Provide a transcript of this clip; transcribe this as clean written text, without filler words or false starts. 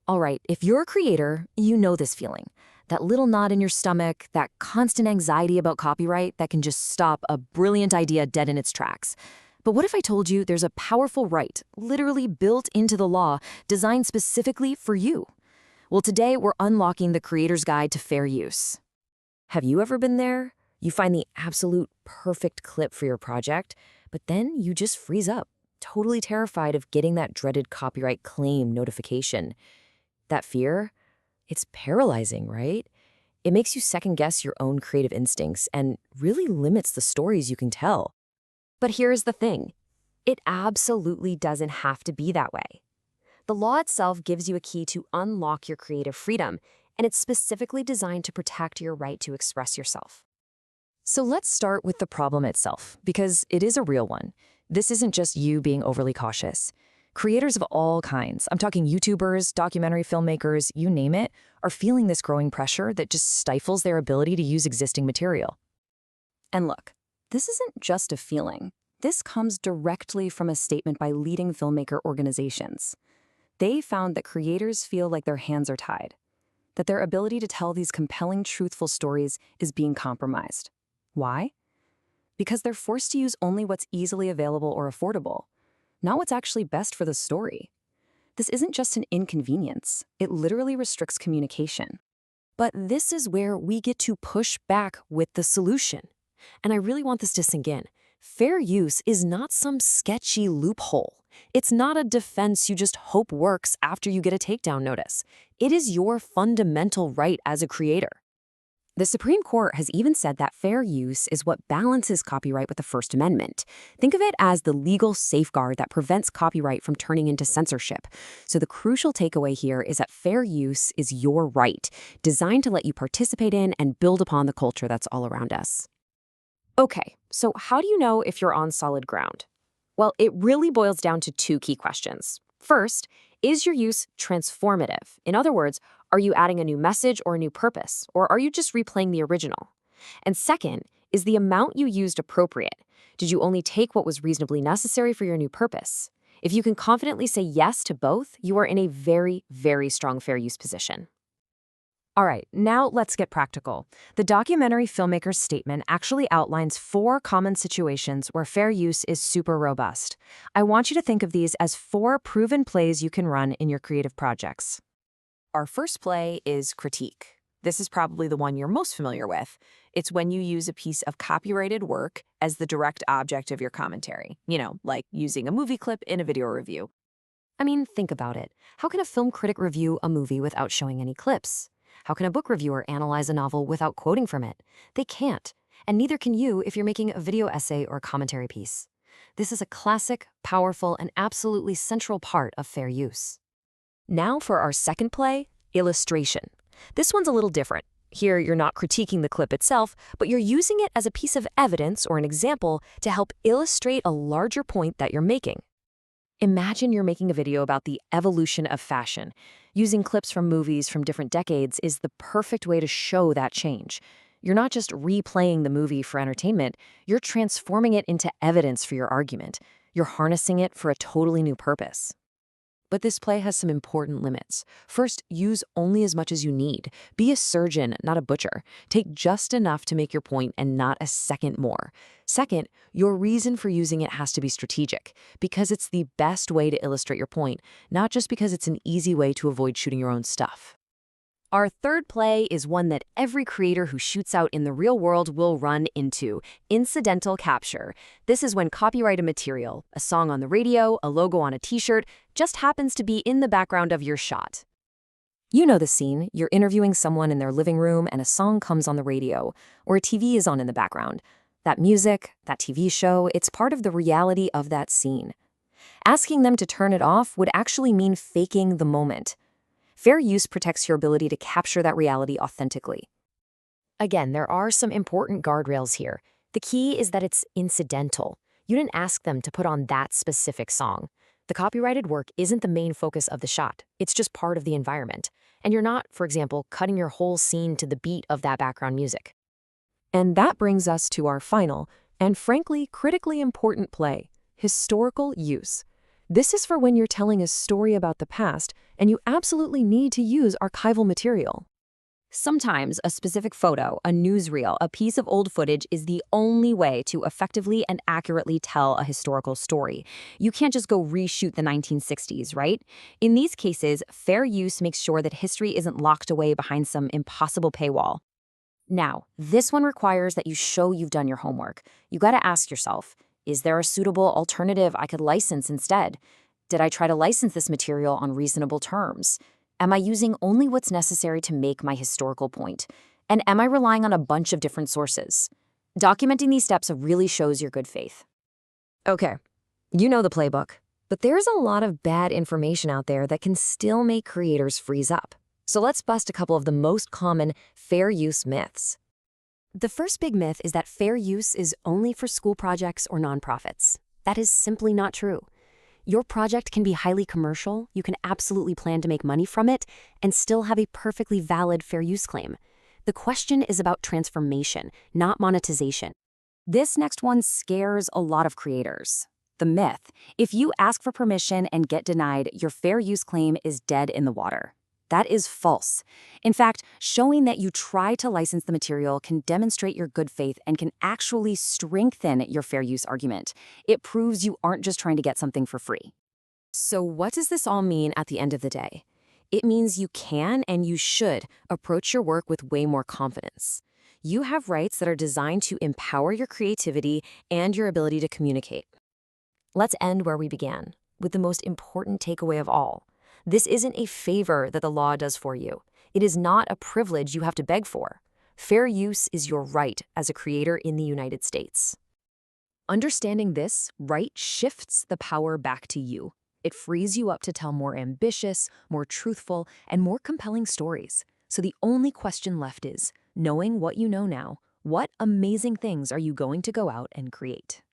All right, if you're a creator, you know this feeling. That little knot in your stomach, that constant anxiety about copyright that can just stop a brilliant idea dead in its tracks. But what if I told you there's a powerful right, literally built into the law, designed specifically for you? Well, today we're unlocking the Creator's Guide to Fair Use. Have you ever been there? You find the absolute perfect clip for your project, but then you just freeze up, totally terrified of getting that dreaded copyright claim notification. That fear, it's paralyzing, right? It makes you second-guess your own creative instincts and really limits the stories you can tell. But here's the thing. It absolutely doesn't have to be that way. The law itself gives you a key to unlock your creative freedom, and it's specifically designed to protect your right to express yourself. So let's start with the problem itself, because it is a real one. This isn't just you being overly cautious. Creators of all kinds, I'm talking YouTubers, documentary filmmakers, you name it, are feeling this growing pressure that just stifles their ability to use existing material. And look, this isn't just a feeling. This comes directly from a statement by leading filmmaker organizations. They found that creators feel like their hands are tied, that their ability to tell these compelling, truthful stories is being compromised. Why? Because they're forced to use only what's easily available or affordable, not what's actually best for the story. This isn't just an inconvenience. It literally restricts communication. But this is where we get to push back with the solution. And I really want this to sink in. Fair use is not some sketchy loophole. It's not a defense you just hope works after you get a takedown notice. It is your fundamental right as a creator. The Supreme Court has even said that fair use is what balances copyright with the First Amendment. Think of it as the legal safeguard that prevents copyright from turning into censorship. So the crucial takeaway here is that fair use is your right, designed to let you participate in and build upon the culture that's all around us. Okay, so how do you know if you're on solid ground? Well, it really boils down to two key questions. First, is your use transformative? In other words, are you adding a new message or a new purpose, or are you just replaying the original? And second, is the amount you used appropriate? Did you only take what was reasonably necessary for your new purpose? If you can confidently say yes to both, you are in a very, very strong fair use position. All right, now let's get practical. The documentary filmmaker's statement actually outlines 4 common situations where fair use is super robust. I want you to think of these as 4 proven plays you can run in your creative projects. Our first play is critique. This is probably the one you're most familiar with. It's when you use a piece of copyrighted work as the direct object of your commentary. Like using a movie clip in a video review. I mean, think about it. How can a film critic review a movie without showing any clips? How can a book reviewer analyze a novel without quoting from it? They can't, and neither can you if you're making a video essay or commentary piece. This is a classic, powerful, and absolutely central part of fair use. Now for our second play, illustration. This one's a little different. Here, you're not critiquing the clip itself, but you're using it as a piece of evidence or an example to help illustrate a larger point that you're making. Imagine you're making a video about the evolution of fashion. Using clips from movies from different decades is the perfect way to show that change. You're not just replaying the movie for entertainment, you're transforming it into evidence for your argument. You're harnessing it for a totally new purpose. But this play has some important limits. First, use only as much as you need. Be a surgeon, not a butcher. Take just enough to make your point and not a second more. Second, your reason for using it has to be strategic, because it's the best way to illustrate your point, not just because it's an easy way to avoid shooting your own stuff. Our third play is one that every creator who shoots out in the real world will run into: incidental capture. This is when copyrighted material, a song on the radio, a logo on a t-shirt, just happens to be in the background of your shot. You know the scene. You're interviewing someone in their living room and a song comes on the radio, or a TV is on in the background. That music, that TV show, it's part of the reality of that scene. Asking them to turn it off would actually mean faking the moment. Fair use protects your ability to capture that reality authentically. Again, there are some important guardrails here. The key is that it's incidental. You didn't ask them to put on that specific song. The copyrighted work isn't the main focus of the shot. It's just part of the environment. And you're not, for example, cutting your whole scene to the beat of that background music. And that brings us to our final, and frankly, critically important play: historical use. This is for when you're telling a story about the past and you absolutely need to use archival material. Sometimes a specific photo, a newsreel, a piece of old footage is the only way to effectively and accurately tell a historical story. You can't just go reshoot the 1960s, right? In these cases, fair use makes sure that history isn't locked away behind some impossible paywall. Now, this one requires that you show you've done your homework. You gotta ask yourself, is there a suitable alternative I could license instead? Did I try to license this material on reasonable terms? Am I using only what's necessary to make my historical point? And am I relying on a bunch of different sources? Documenting these steps really shows your good faith. Okay, you know the playbook, but there's a lot of bad information out there that can still make creators freeze up. So let's bust a couple of the most common fair use myths. The first big myth is that fair use is only for school projects or nonprofits. That is simply not true. Your project can be highly commercial, you can absolutely plan to make money from it, and still have a perfectly valid fair use claim. The question is about transformation, not monetization. This next one scares a lot of creators. The myth: if you ask for permission and get denied, your fair use claim is dead in the water. That is false. In fact, showing that you try to license the material can demonstrate your good faith and can actually strengthen your fair use argument. It proves you aren't just trying to get something for free. So what does this all mean at the end of the day? It means you can and you should approach your work with way more confidence. You have rights that are designed to empower your creativity and your ability to communicate. Let's end where we began, with the most important takeaway of all. This isn't a favor that the law does for you. It is not a privilege you have to beg for. Fair use is your right as a creator in the United States. Understanding this right shifts the power back to you. It frees you up to tell more ambitious, more truthful, and more compelling stories. So the only question left is, knowing what you know now, what amazing things are you going to go out and create?